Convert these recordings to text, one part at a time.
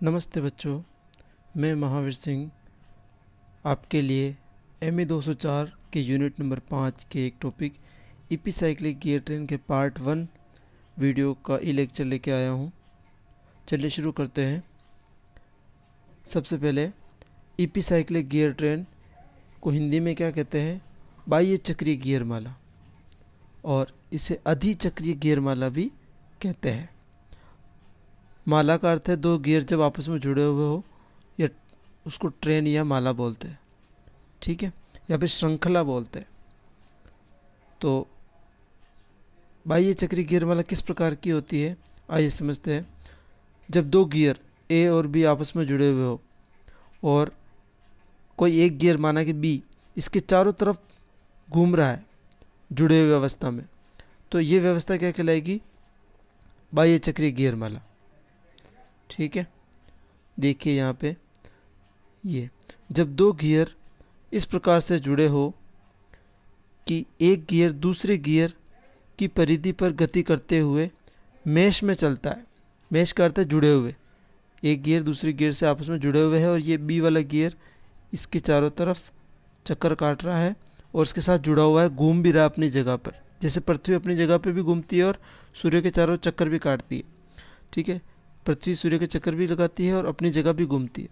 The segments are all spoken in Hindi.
नमस्ते बच्चों, मैं महावीर सिंह आपके लिए MA 204 के यूनिट नंबर 5 के एक टॉपिक इपीसाइक्लिक गियर ट्रेन के पार्ट 1 वीडियो का लेक्चर लेके आया हूँ। चलिए शुरू करते हैं। सबसे पहले इपीसाइक्लिक गियर ट्रेन को हिंदी में क्या कहते हैं? बाह्य चक्रीय गियर माला, और इसे अधिचक्रीय गियर माला भी कहते हैं। माला का अर्थ है दो गियर जब आपस में जुड़े हुए हो, या उसको ट्रेन या माला बोलते हैं, ठीक है, या फिर श्रृंखला बोलते हैं। तो बाह्य चक्रीय गियर माला किस प्रकार की होती है, आइए समझते हैं। जब दो गियर ए और बी आपस में जुड़े हुए हो और कोई एक गियर माना कि बी इसके चारों तरफ घूम रहा है जुड़े हुए अवस्था में, तो ये व्यवस्था क्या कहलाएगी? बाह्य चक्रीय गियर माला। ठीक है, देखिए यहाँ पे ये जब दो गियर इस प्रकार से जुड़े हो कि एक गियर दूसरे गियर की परिधि पर गति करते हुए मेश में चलता है। मेश का अर्थ है जुड़े हुए, एक गियर दूसरे गियर से आपस में जुड़े हुए हैं और ये बी वाला गियर इसके चारों तरफ चक्कर काट रहा है और इसके साथ जुड़ा हुआ है, घूम भी रहा है अपनी जगह पर, जैसे पृथ्वी अपनी जगह पर भी घूमती है और सूर्य के चारों चक्कर भी काटती है। ठीक है, पृथ्वी सूर्य के चक्कर भी लगाती है और अपनी जगह भी घूमती है,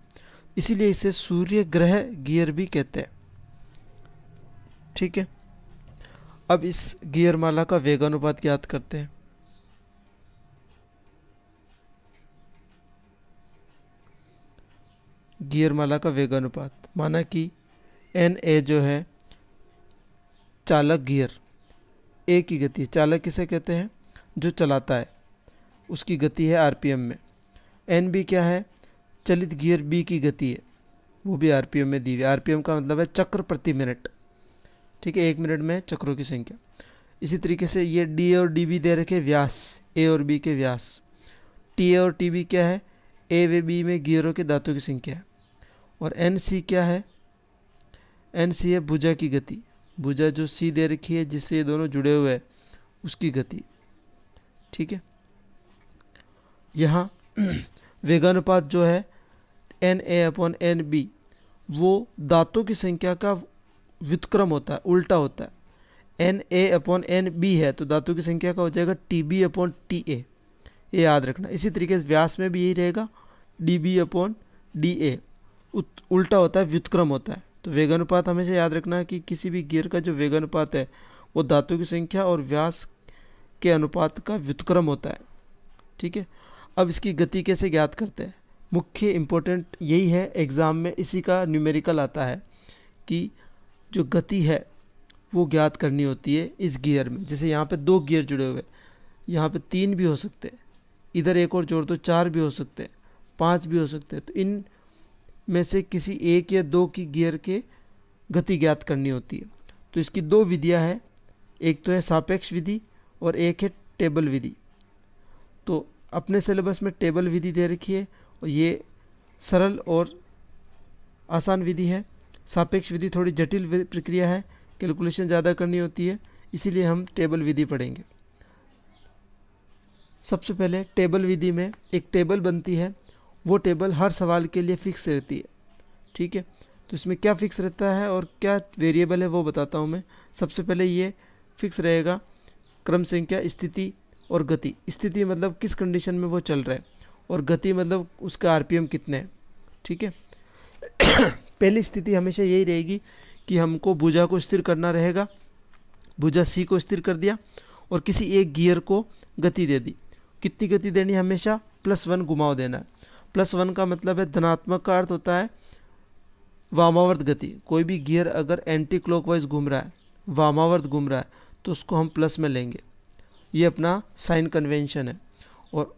इसीलिए इसे सूर्य ग्रह गियर भी कहते हैं। ठीक है, अब इस गियर माला का वेगानुपात ज्ञात करते हैं। गियर माला का वेगानुपात, माना कि NA जो है चालक गियर ए की गति, चालक किसे कहते हैं? जो चलाता है, उसकी गति है RPM में। NB क्या है? चलित गियर B की गति है, वो भी RPM में दी हुई है। RPM का मतलब है चक्र प्रति मिनट। ठीक है, एक मिनट में चक्रों की संख्या। इसी तरीके से ये DA और DB दे रखे व्यास, A और B के व्यास। TA और TB क्या है? A व B में गियरों के दांतों की संख्या है। और NC क्या है? NC है भुजा की गति, भुजा जो C दे रखी है जिससे ये दोनों जुड़े हुए हैं, उसकी गति। ठीक है, यहाँ वेगानुपात जो है NA/NB वो दांतों की संख्या का व्युत्क्रम होता है, उल्टा होता है। NA/NB है तो दांतों की संख्या का हो जाएगा TB/TA, ये याद रखना। इसी तरीके से व्यास में भी यही रहेगा, DB/DA, उल्टा होता है, व्युत्क्रम होता है। तो वेगानुपात हमेशा याद रखना है कि किसी भी गियर का जो वेगानुपात है वो दांतों की संख्या और व्यास के अनुपात का व्युत्क्रम होता है। ठीक है, अब इसकी गति कैसे ज्ञात करते हैं? मुख्य इम्पोर्टेंट यही है, एग्ज़ाम में इसी का न्यूमेरिकल आता है कि जो गति है वो ज्ञात करनी होती है इस गियर में। जैसे यहाँ पे दो गियर जुड़े हुए, यहाँ पे 3 भी हो सकते हैं, इधर एक और जोड़ दो 4 भी हो सकते हैं, 5 भी हो सकते हैं। तो इन में से किसी एक या दो की गियर के गति ज्ञात करनी होती है। तो इसकी दो विधियाँ हैं, एक तो है सापेक्ष विधि और एक है टेबल विधि। तो अपने सिलेबस में टेबल विधि दे रखी है और ये सरल और आसान विधि है। सापेक्ष विधि थोड़ी जटिल प्रक्रिया है, कैलकुलेशन ज़्यादा करनी होती है, इसीलिए हम टेबल विधि पढ़ेंगे। सबसे पहले टेबल विधि में एक टेबल बनती है, वो टेबल हर सवाल के लिए फिक्स रहती है। ठीक है, तो इसमें क्या फिक्स रहता है और क्या वेरिएबल है वो बताता हूँ मैं। सबसे पहले ये फिक्स रहेगा क्रम संख्या, स्थिति और गति। स्थिति मतलब किस कंडीशन में वो चल रहा है, और गति मतलब उसका RPM कितने हैं। ठीक है, पहली स्थिति हमेशा यही रहेगी कि हमको भुजा को स्थिर करना रहेगा। भुजा C को स्थिर कर दिया और किसी एक गियर को गति दे दी। कितनी गति देनी? हमेशा +1 घुमाव देना है। +1 का मतलब है धनात्मक, का अर्थ होता है वामावर्त गति। कोई भी गियर अगर एंटी क्लॉकवाइज घूम रहा है, वामावर्त घूम रहा है, तो उसको हम प्लस में लेंगे, ये अपना साइन कन्वेंशन है। और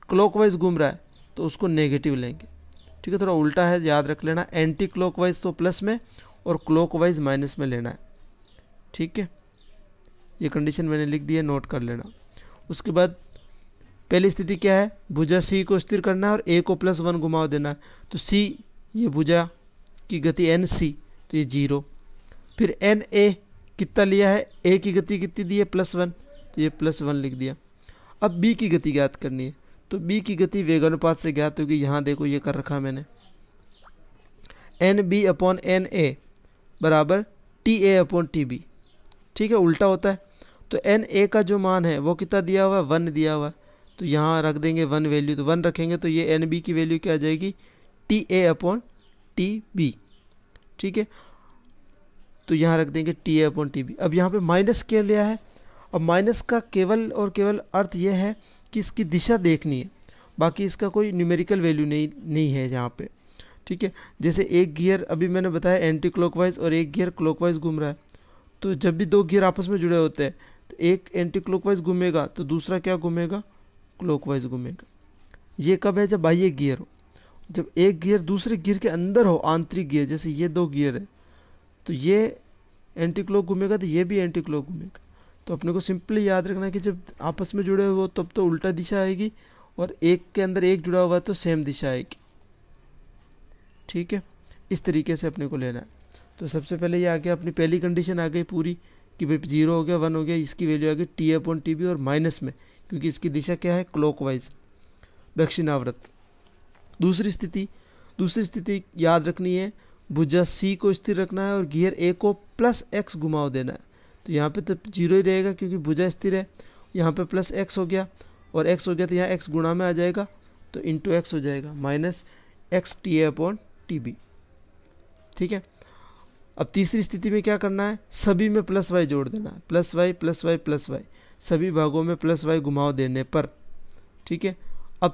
क्लॉकवाइज घूम रहा है तो उसको नेगेटिव लेंगे। ठीक है, थोड़ा उल्टा है, याद रख लेना। एंटी क्लॉकवाइज तो प्लस में और क्लॉकवाइज माइनस में लेना है। ठीक है, ये कंडीशन मैंने लिख दी है, नोट कर लेना। उसके बाद पहली स्थिति क्या है? भुजा C को स्थिर करना है और A को +1 घुमाव देना है। तो C, ये भुजा की गति NC, तो ये 0। फिर NA कितना लिया है? A की गति कितनी दी है? +1, तो ये +1 लिख दिया। अब B की गति ज्ञात करनी है, तो बी की गति वेगानुपात से ज्ञात होगी। यहाँ देखो ये कर रखा मैंने, N B upon N A बराबर T A upon T B. ठीक है, उल्टा होता है। तो एन ए का जो मान है वो कितना दिया हुआ है, 1 दिया हुआ है। तो यहाँ रख देंगे 1 वैल्यू, तो 1 रखेंगे तो ये एन बी की वैल्यू क्या आ जाएगी, T A upon T B. ठीक है, तो यहाँ रख देंगे T A upon T B. अब यहाँ पे माइनस क्या लिया है, अब माइनस का केवल और केवल अर्थ यह है कि इसकी दिशा देखनी है, बाकी इसका कोई न्यूमेरिकल वैल्यू नहीं है यहाँ पे। ठीक है, जैसे एक गियर अभी मैंने बताया एंटी क्लॉकवाइज और एक गियर क्लॉकवाइज घूम रहा है, तो जब भी दो गियर आपस में जुड़े होते हैं तो एक एंटी क्लॉकवाइज घूमेगा तो दूसरा क्या घूमेगा, क्लॉकवाइज घूमेगा। ये कब है, जब बाह्य गियर हो। जब एक गियर दूसरे गियर के अंदर हो, आंतरिक गियर, जैसे ये 2 गियर है, तो ये एंटी क्लॉक घूमेगा तो ये भी एंटी क्लॉक घूमेगा। तो अपने को सिंपली याद रखना है कि जब आपस में जुड़े हो तब तो उल्टा दिशा आएगी, और एक के अंदर एक जुड़ा हुआ है तो सेम दिशा आएगी। ठीक है, इस तरीके से अपने को लेना है। तो सबसे पहले ये आ गया, अपनी पहली कंडीशन आ गई पूरी कि भाई 0 हो गया, 1 हो गया, इसकी वैल्यू आ गई टी अपॉन टी बी, और माइनस में क्योंकि इसकी दिशा क्या है, क्लॉकवाइज, दक्षिणावर्त। दूसरी स्थिति याद रखनी है, भुजा सी को स्थिर रखना है और गियर ए को प्लस एक्स घुमाव देना है। तो यहाँ पे तो 0 ही रहेगा क्योंकि भुजा स्थिर है। यहाँ पे प्लस एक्स हो गया, और एक्स हो गया तो यहाँ एक्स गुणा में आ जाएगा, तो इंटू एक्स हो जाएगा, minus x T A upon T B. ठीक है, अब तीसरी स्थिति में क्या करना है, सभी में प्लस वाई जोड़ देना है, plus y plus y plus y, सभी भागों में प्लस वाई घुमाव देने पर। ठीक है, अब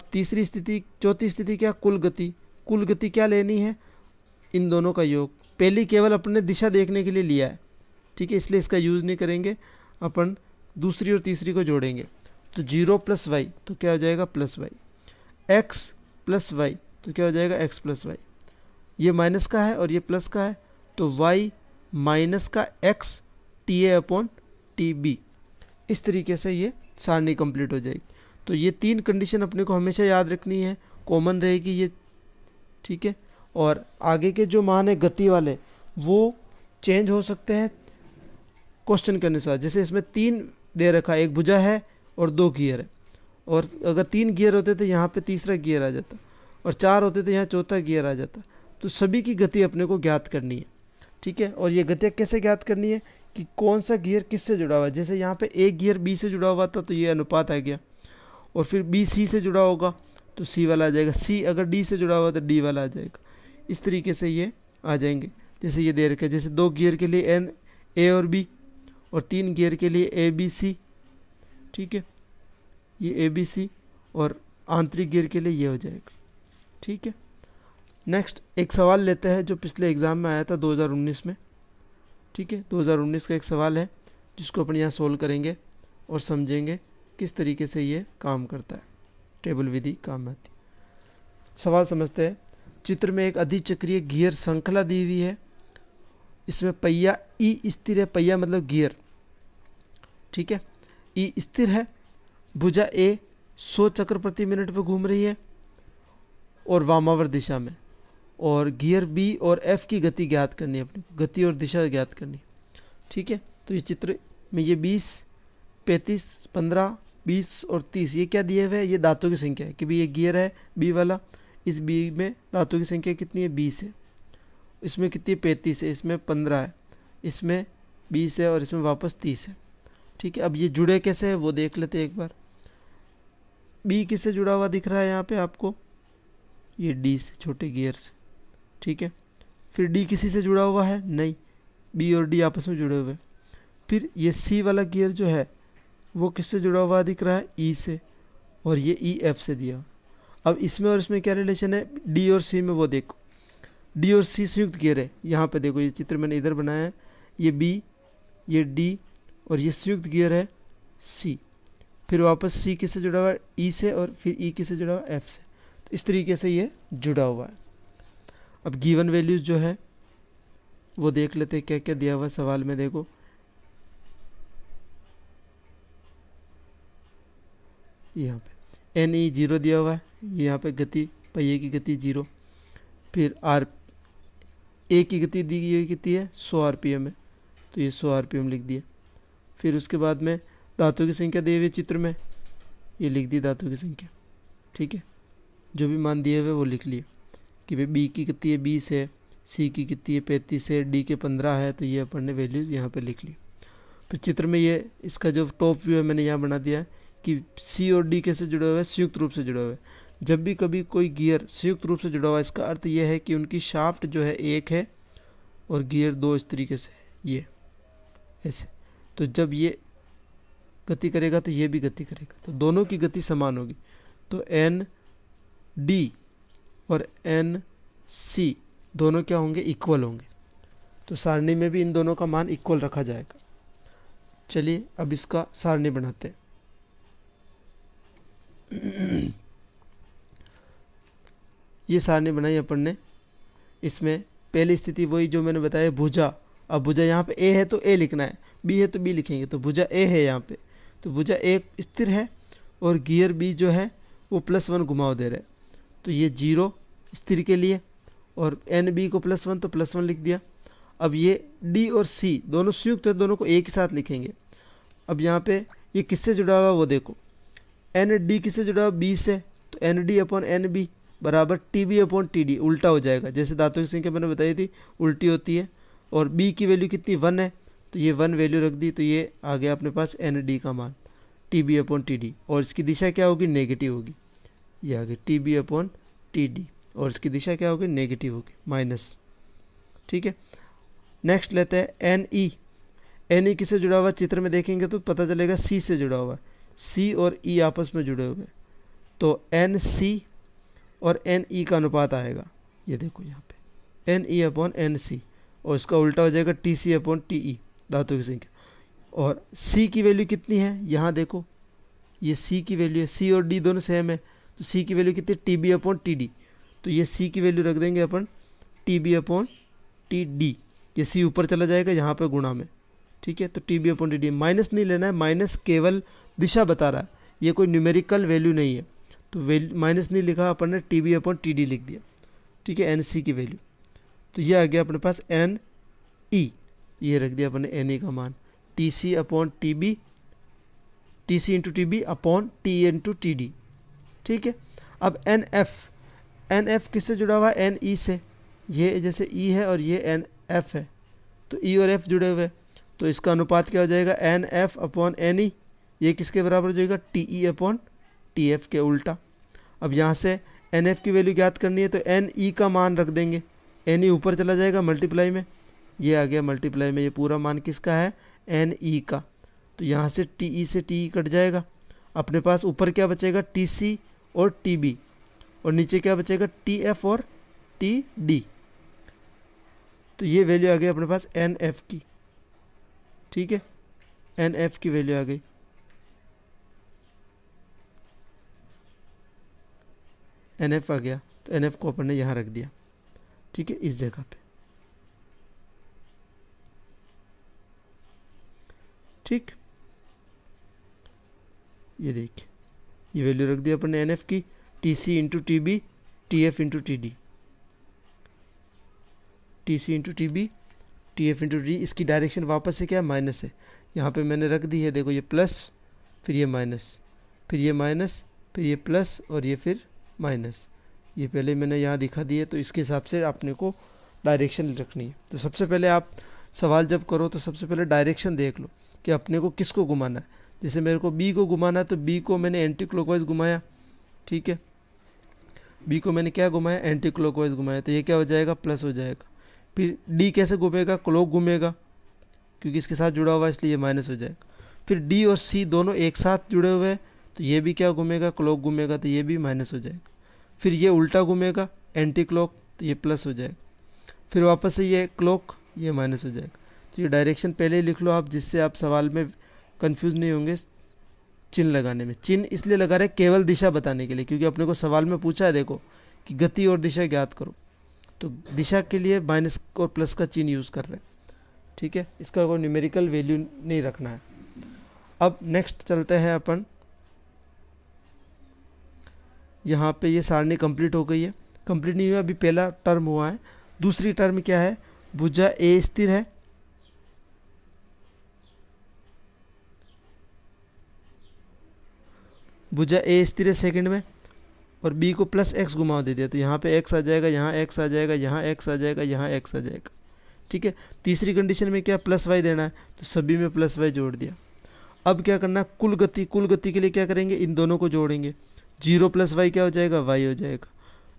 चौथी स्थिति क्या, कुल गति क्या लेनी है, इन दोनों का योग। पहली केवल अपने दिशा देखने के लिए लिया है, ठीक है, इसलिए इसका यूज़ नहीं करेंगे, अपन दूसरी और तीसरी को जोड़ेंगे। तो 0 प्लस वाई तो क्या हो जाएगा, plus y, x plus y तो क्या हो जाएगा, एक्स प्लस वाई। ये माइनस का है और ये प्लस का है, तो y माइनस का x T A upon T B. इस तरीके से ये सारणी कंप्लीट हो जाएगी। तो ये 3 कंडीशन अपने को हमेशा याद रखनी है, कॉमन रहेगी ये। ठीक है, और आगे के जो मान है गति वाले वो चेंज हो सकते हैं क्वेश्चन के अनुसार। जैसे इसमें 3 दे रखा है, एक भुजा है और 2 गियर है, और अगर 3 गियर होते तो यहाँ पे तीसरा गियर आ जाता, और 4 होते तो यहाँ चौथा गियर आ जाता। तो सभी की गति अपने को ज्ञात करनी है। ठीक है, और ये गतियाँ कैसे ज्ञात करनी है कि कौन सा गियर किससे जुड़ा हुआ है। जैसे यहाँ पे एक गियर बी से जुड़ा हुआ था तो ये अनुपात आ गया, और फिर बी सी से जुड़ा होगा तो सी वाला आ जाएगा, सी अगर डी से जुड़ा हुआ तो डी वाला आ जाएगा। इस तरीके से ये आ जाएंगे। जैसे ये दे रखे, जैसे 2 गियर के लिए एन ए और बी, और 3 गियर के लिए ए बी सी। ठीक है, ये ए बी सी, और आंतरिक गियर के लिए ये हो जाएगा। ठीक है, नेक्स्ट एक सवाल लेते हैं जो पिछले एग्ज़ाम में आया था 2019 में। ठीक है, 2019 का एक सवाल है जिसको अपन यहाँ सोल्व करेंगे और समझेंगे किस तरीके से ये काम करता है, टेबल विधि काम में आती है। सवाल समझते हैं। चित्र में एक अधिचक्रीय गियर श्रृंखला दी हुई है, इसमें पहिया ई स्थिर है, पहिया मतलब गियर। ठीक है, ई स्थिर है, भुजा ए 100 चक्र प्रति मिनट पर घूम रही है और वामावर्त दिशा में, और गियर बी और एफ की गति ज्ञात करनी है, अपनी गति और दिशा ज्ञात करनी है। ठीक है, तो ये चित्र में ये 20, 35, 15, 20 और 30 ये क्या दिए हुए हैं, ये दांतों की संख्या है कि भाई ये गियर है बी वाला, इस बी में दांतों की संख्या कितनी है, 20 है, इसमें कितनी है, 35 है, इसमें 15 है, इसमें 20 है, और इसमें वापस 30 है। ठीक है, अब ये जुड़े कैसे है वो देख लेते हैं एक बार। बी किससे जुड़ा हुआ दिख रहा है यहाँ पे आपको, ये डी से, छोटे गियर से। ठीक है, फिर डी किसी से जुड़ा हुआ है नहीं, बी और डी आपस में जुड़े हुए। फिर ये सी वाला गियर जो है वो किससे जुड़ा हुआ दिख रहा है, ई से, और ये ई एफ से दिया। अब इसमें और इसमें क्या रिलेशन है, डी और सी में, वो देखो डी और सी संयुक्त गियर है। यहाँ पे देखो ये चित्र मैंने इधर बनाया है, ये बी, ये डी, और ये संयुक्त गियर है सी। फिर वापस सी किससे जुड़ा हुआ है, ई से, और फिर ई किससे जुड़ा हुआ है, एफ से। तो इस तरीके से ये जुड़ा हुआ है। अब गिवन वैल्यूज़ जो है वो देख लेते हैं क्या क्या दिया हुआ है सवाल में। देखो यहाँ पे एन ई 0 दिया हुआ है, यहाँ पे गति, पहिए की गति 0, फिर आर ए की गति दी गई कितनी है, 100 RPM है, तो ये 100 RPM लिख दिया। फिर उसके बाद में दांतों की संख्या दी हुई चित्र में, ये लिख दी दांतों की संख्या। ठीक है, जो भी मान दिए हुए वो लिख लिए कि भाई बी की कितनी है 20 है, सी की कितनी है 35 है, डी के 15 है, तो ये अपन ने वैल्यूज़ यहाँ पे लिख ली। फिर चित्र में ये इसका जो टॉप व्यू है मैंने यहाँ बना दिया है कि सी और डी कैसे जुड़े हुए हैं, संयुक्त रूप से जुड़े हुए हैं। जब भी कभी कोई गियर संयुक्त रूप से जुड़ा हुआ है इसका अर्थ यह है कि उनकी शाफ्ट जो है एक है और गियर दो, इस तरीके से ये ऐसे। तो जब ये गति करेगा तो ये भी गति करेगा, तो दोनों की गति समान होगी। तो एन डी और एन सी दोनों क्या होंगे, इक्वल होंगे। तो सारणी में भी इन दोनों का मान इक्वल रखा जाएगा। चलिए अब इसका सारणी बनाते हैं। ये सारणी बनाई अपन ने। इसमें पहली स्थिति वही जो मैंने बताया, भुजा। अब भुजा यहाँ पे ए है तो ए लिखना है, बी है तो बी लिखेंगे। तो भुजा ए है यहाँ पे, तो भुजा ए स्थिर है और गियर बी जो है वो +1 घुमाव दे रहा है। तो ये 0 स्थिर के लिए, और एन बी को +1 तो +1 लिख दिया। अब ये डी और सी दोनों संयुक्त है, दोनों को एक ही साथ लिखेंगे। अब यहाँ पे ये किससे जुड़ा हुआ है वो देखो, एन डी किससे जुड़ा हुआ, बी से, तो N D upon N B बराबर T B upon T D, उल्टा हो जाएगा। जैसे धातु की संख्या मैंने बताई थी उल्टी होती है। और बी की वैल्यू कितनी 1 है, तो ये 1 वैल्यू रख दी, तो ये आ गया अपने पास एन डी का मान T B upon T D. और इसकी दिशा क्या होगी, नेगेटिव होगी। ये आ गई T B upon T D, और इसकी दिशा क्या होगी, नेगेटिव होगी, माइनस। ठीक है, नेक्स्ट लेते हैं एन ई। एन ई किससे जुड़ा हुआ है, चित्र में देखेंगे तो पता चलेगा सी से जुड़ा हुआ है। सी और ई आपस में जुड़े हुए हैं, तो एन सी और एन ई का अनुपात आएगा। ये देखो यहाँ पे N E upon N C, और इसका उल्टा हो जाएगा T C upon T E, धातु की संख्या। और सी की वैल्यू कितनी है, यहाँ देखो ये सी की वैल्यू है, सी और डी दोनों सेम है, तो सी की वैल्यू कितनी, T B upon T D. तो ये सी की वैल्यू रख देंगे अपन T B upon T D. ये सी ऊपर चला जाएगा यहाँ पे गुणा में। ठीक है, तो T B upon T D, minus नहीं लेना है, माइनस केवल दिशा बता रहा है, ये कोई न्यूमेरिकल वैल्यू नहीं है। तो वैल्यू माइनस नहीं लिखा अपन ने, T B upon T D लिख दिया। ठीक है, एन सी की वैल्यू, तो ये आ गया अपने पास एन ई, ये रख दिया अपन ने एन ई का मान T C upon T B, T C into T B upon T into T D. ठीक है, अब एन एफ किससे जुड़ा हुआ है, एन ई से। ये जैसे ई है और ये एन एफ है, तो ई और एफ जुड़े हुए, तो इसका अनुपात क्या हो जाएगा, N F upon N E. ये किसके बराबर हो जाएगा, T E upon T F के उल्टा। अब यहाँ से एन एफ की वैल्यू ज्ञात करनी है, तो एन ई का मान रख देंगे, एन ई ऊपर चला जाएगा मल्टीप्लाई में, ये आ गया मल्टीप्लाई में। ये पूरा मान किसका है, एन ई का। तो यहाँ से टी ई से टी ई कट जाएगा, अपने पास ऊपर क्या बचेगा, टी सी और टी बी, और नीचे क्या बचेगा, टी एफ और टी डी। तो ये वैल्यू आ गई अपने पास एन एफ की। ठीक है, एन एफ की वैल्यू आ गई, एन एफ आ गया, तो एन एफ को अपन ने यहाँ रख दिया। ठीक है, इस जगह पे। ठीक, ये देखिए ये वैल्यू रख दी अपन ने एन एफ की, T C into T B, T F into T D, T C into T B, T F into D. इसकी डायरेक्शन वापस से क्या है, माइनस है। यहाँ पे मैंने रख दी है, देखो ये प्लस, फिर ये माइनस, फिर ये माइनस, फिर ये प्लस, और ये फिर माइनस। ये पहले मैंने यहाँ दिखा दी है, तो इसके हिसाब से आपने को डायरेक्शन रखनी है। तो सबसे पहले आप सवाल जब करो तो सबसे पहले डायरेक्शन देख लो कि अपने को किसको घुमाना है। जैसे मेरे को बी को घुमाना है, तो बी को मैंने एंटी क्लॉकवाइज घुमाया। ठीक है, बी को मैंने क्या घुमाया, एंटी क्लॉकवाइज घुमाया, तो ये क्या हो जाएगा, प्लस हो जाएगा। फिर डी कैसे घूमेगा, क्लॉक घूमेगा, क्योंकि इसके साथ जुड़ा हुआ है इसलिए ये माइनस हो जाएगा। फिर डी और सी दोनों एक साथ जुड़े हुए हैं, तो ये भी क्या घूमेगा, क्लॉक घूमेगा, तो ये भी माइनस हो जाएगा। फिर ये उल्टा घूमेगा, एंटी क्लॉक, तो ये प्लस हो जाएगा। फिर वापस से ये क्लॉक, ये माइनस हो जाएगा। तो ये डायरेक्शन पहले ही लिख लो आप, जिससे आप सवाल में कंफ्यूज नहीं होंगे चिन्ह लगाने में। चिन्ह इसलिए लगा रहे केवल दिशा बताने के लिए, क्योंकि अपने को सवाल में पूछा है देखो कि गति और दिशा ज्ञात करो, तो दिशा के लिए माइनस और प्लस का चिन्ह यूज़ कर रहे हैं। ठीक है, इसका कोई न्यूमेरिकल वैल्यू नहीं रखना है। अब नेक्स्ट चलते हैं अपन, यहाँ पे ये सारणी कंप्लीट हो गई है। कंप्लीट नहीं हुआ, अभी पहला टर्म हुआ है। दूसरी टर्म क्या है, भुजा ए स्थिर है, भुजा ए स्थिर है सेकंड में, और बी को प्लस एक्स घुमाव दे दिया तो यहाँ पे एक्स आ जाएगा, यहाँ एक्स आ जाएगा, यहाँ एक्स आ जाएगा, यहाँ एक्स आ जाएगा। ठीक है, तीसरी कंडीशन में क्या प्लस वाई देना है तो सभी में प्लस वाई जोड़ दिया। अब क्या करना है, कुल गति के लिए क्या करेंगे, इन दोनों को जोड़ेंगे। 0 प्लस वाई क्या हो जाएगा, वाई हो जाएगा।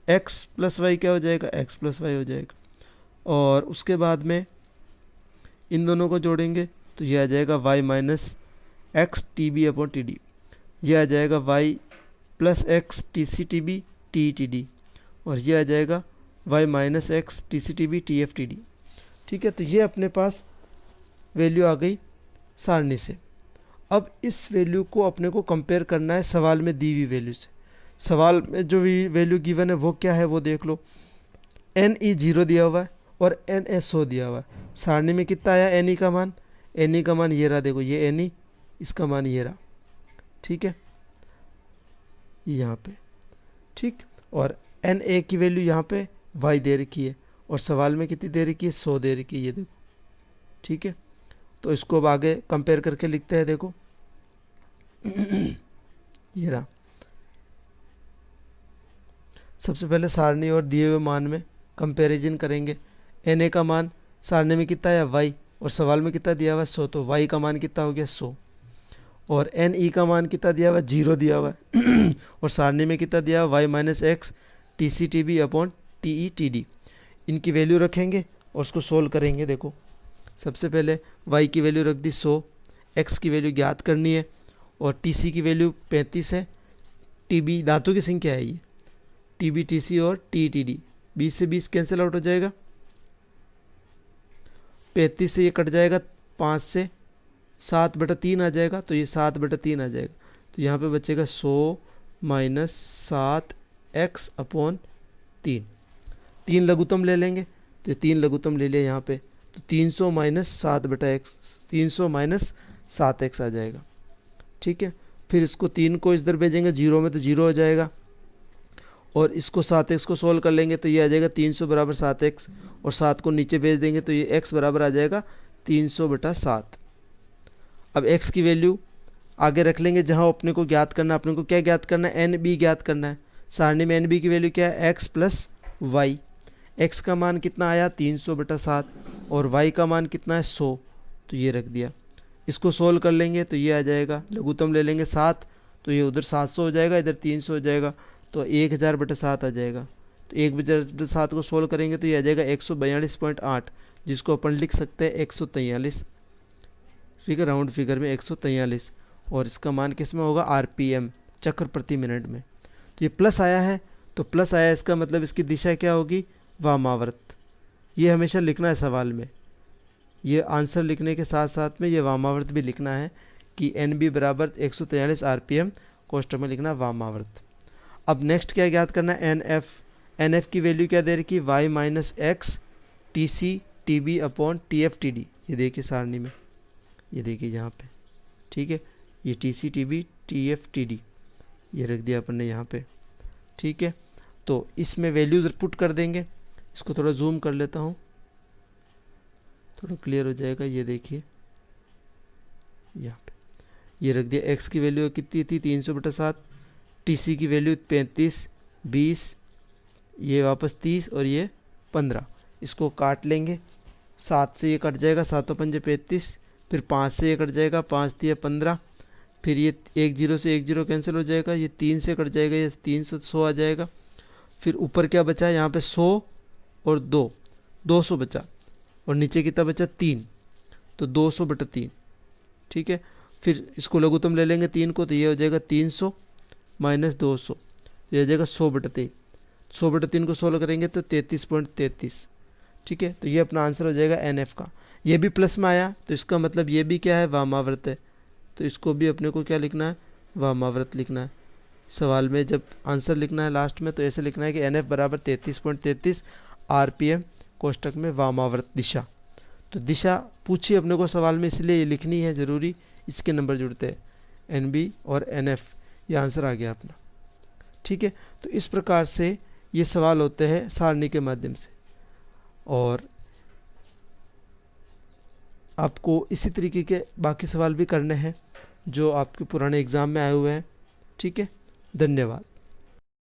एक्स प्लस वाई क्या हो जाएगा, एक्स प्लस वाई हो जाएगा। और उसके बाद में इन दोनों को जोड़ेंगे तो ये आ जाएगा Y minus x T B upon T D. ये आ जाएगा Y plus X T C T B T T D. और ये आ जाएगा Y minus x T C T B T F T D. ठीक है, तो ये अपने पास वैल्यू आ गई सारणी से। अब इस वैल्यू को अपने को कंपेयर करना है सवाल में दी हुई वैल्यू से। सवाल में जो वैल्यू गिवन है वो क्या है वो देख लो। एन ई 0 दिया हुआ है और एन ए 100 दिया हुआ है। सारणी में कितना आया एन ई का मान, एन ई का मान ये रहा, देखो ये एन ई, इसका मान ये रहा। ठीक है, यहाँ पे। ठीक, और एन ए की वैल्यू यहाँ पे वाई दे रखी है और सवाल में कितनी दे रखी है, 100 दे रखी है, ये देखो। ठीक है, तो इसको अब आगे कंपेयर करके लिखते हैं, देखो ये रहा। सबसे पहले सारणी और दिए हुए मान में कंपैरिजन करेंगे। एन ए का मान सारणी में कितना है वाई और सवाल में कितना दिया हुआ है 100, तो वाई का मान कितना हो गया 100। और एन ई का मान कितना दिया हुआ है 0 दिया हुआ है और सारणी में कितना दिया हुआ है Y minus x T C T B upon T E T D. इनकी वैल्यू रखेंगे और उसको सोल्व करेंगे। देखो सबसे पहले y की वैल्यू रख दी 100, x की वैल्यू ज्ञात करनी है और tc की वैल्यू 35 है। tb धातु की संख्या है ये, tb tc और ttd 20 से 20 कैंसिल आउट हो जाएगा, 35 से ये कट जाएगा, 5 से 7/3 आ जाएगा, तो ये 7/3 आ जाएगा। तो यहाँ पे बचेगा 100 माइनस 7x अपॉन 3 लघुत्तम ले लेंगे तो ये 3 लघुत्तम ले लिया यहाँ पे, तो 300 माइनस 7/x, 300 माइनस 7x आ जाएगा। ठीक है, फिर इसको 3 को इधर भेजेंगे 0 में तो 0 हो जाएगा और इसको 7x को सोल्व कर लेंगे तो ये आ जाएगा 300 बराबर 7x और 7 को नीचे भेज देंगे तो ये x बराबर आ जाएगा 300/7। अब x की वैल्यू आगे रख लेंगे जहाँ अपने को ज्ञात करना है। अपने को क्या ज्ञात करना है, एन बी ज्ञात करना है। सारणी में एन बी की वैल्यू क्या है, x प्लस वाई। x का मान कितना आया 300/7 और y का मान कितना है 100, तो ये रख दिया। इसको सोल्व कर लेंगे तो ये आ जाएगा, लघुत्तम ले लेंगे 7 तो ये उधर 700 हो जाएगा, इधर 300 हो जाएगा, तो 1000/7 आ जाएगा। तो 1000/7 को सोल्व करेंगे तो ये आ जाएगा 142.8, जिसको अपन लिख सकते हैं 143। ठीक है, राउंड फिगर में 143 और इसका मान किस में होगा, RPM चक्र प्रति मिनट में। तो ये प्लस आया है, तो प्लस आया इसका मतलब इसकी दिशा क्या होगी, वामावर्त। ये हमेशा लिखना है सवाल में, ये आंसर लिखने के साथ साथ में ये वामावर्त भी लिखना है कि एन बी बराबर 143 RPM, कोष्टक में लिखना वामावर्त। अब नेक्स्ट क्या ज्ञात करना है, एन एफ की वैल्यू क्या दे रखी, Y minus x T C T B upon T F T D. ये देखिए सारणी में, ये देखिए यहाँ पे। ठीक है, ये T C T B T F T D ये रख दिया अपन ने यहाँ पे। ठीक है, तो इसमें वैल्यूज पुट कर देंगे। इसको थोड़ा जूम कर लेता हूँ, थोड़ा क्लियर हो जाएगा। ये देखिए यहाँ पे ये रख दिया। x की वैल्यू कितनी थी 300/7, tc की वैल्यू 35, 20, ये वापस 30 और ये 15। इसको काट लेंगे, 7 से ये कट जाएगा, 7 × 5 = 35, फिर 5 से ये कट जाएगा, 5 × 3 = 15, फिर ये 1 0 से 1 0 कैंसिल हो जाएगा, ये 3 से कट जाएगा, ये 300 आ जाएगा। फिर ऊपर क्या बचा यहाँ पे 100 और 200 बचा और नीचे कितना बचा 3, तो 200/3। ठीक है, फिर इसको लघुत्तम ले लेंगे 3 को, तो ये हो जाएगा 300 माइनस 200, तो ये हो जाएगा 100/3। 100/3 को सोल्व करेंगे तो 33.33। ठीक है, तो ये अपना आंसर हो जाएगा एन एफ का। ये भी प्लस में आया तो इसका मतलब ये भी क्या है, वामावर्त है, तो इसको भी अपने को क्या लिखना है, वामावर्त लिखना है। सवाल में जब आंसर लिखना है लास्ट में तो ऐसे लिखना है कि एन एफ बराबर 33.33 RPM, कोष्टक में वामावर्त दिशा। तो दिशा पूछी अपने को सवाल में, इसलिए ये लिखनी है ज़रूरी, इसके नंबर जुड़ते हैं एन बी और एन एफ। ये आंसर आ गया अपना। ठीक है, तो इस प्रकार से ये सवाल होते हैं सारणी के माध्यम से और आपको इसी तरीके के बाकी सवाल भी करने हैं जो आपके पुराने एग्ज़ाम में आए हुए हैं। ठीक है, धन्यवाद।